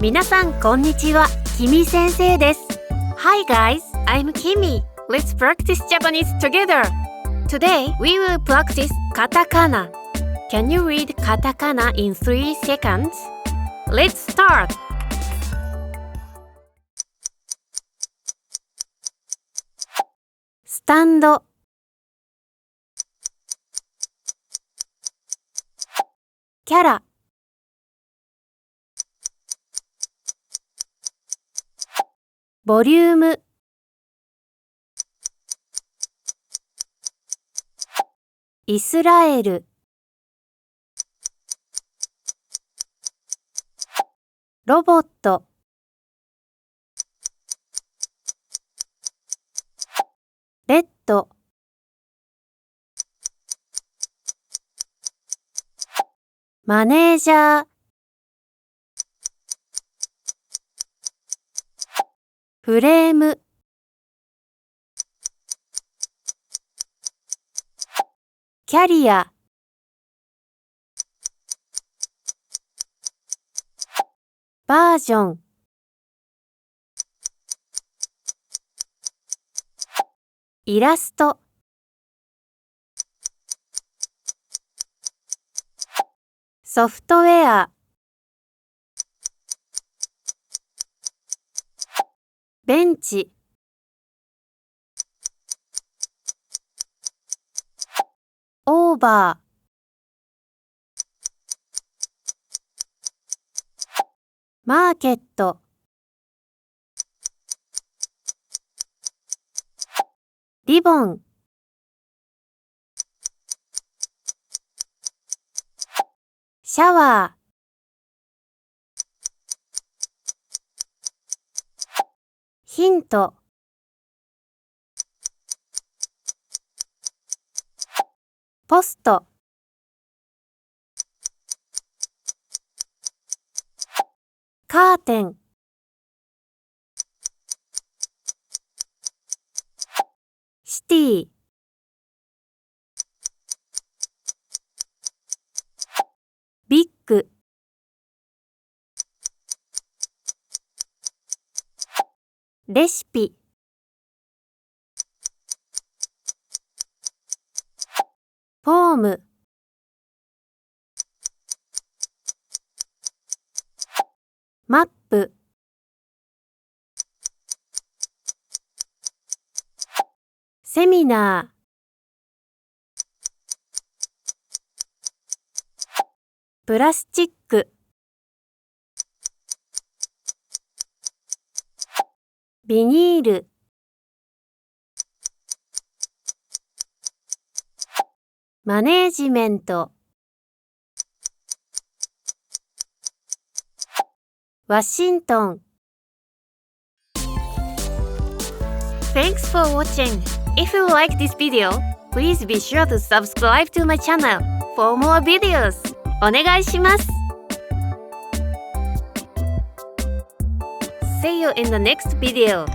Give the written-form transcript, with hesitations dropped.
皆さんこんにちは、キミ先生です。Hi guys, I'm Kimi. Let's practice Japanese together. Today we will practice katakana. Can you read katakana in 3 seconds? Let's start. スタンド、キャラ、ボリューム、イスラエル、ロボット、レッド、マネージャー、フレーム、キャリア、バージョン、イラスト、ソフトウェア、ベンチ、オーバー、マーケット、リボン、シャワー、ヒント、ポスト、カーテン、シティ、ビッグ、レシピ、フォーム、マップ、セミナー、プラスチック、ビニール、マネージメント、ワシントン。Thanks for watching. If you like this video, please be sure to subscribe to my channel for more videos. お願いします。See you in the next video.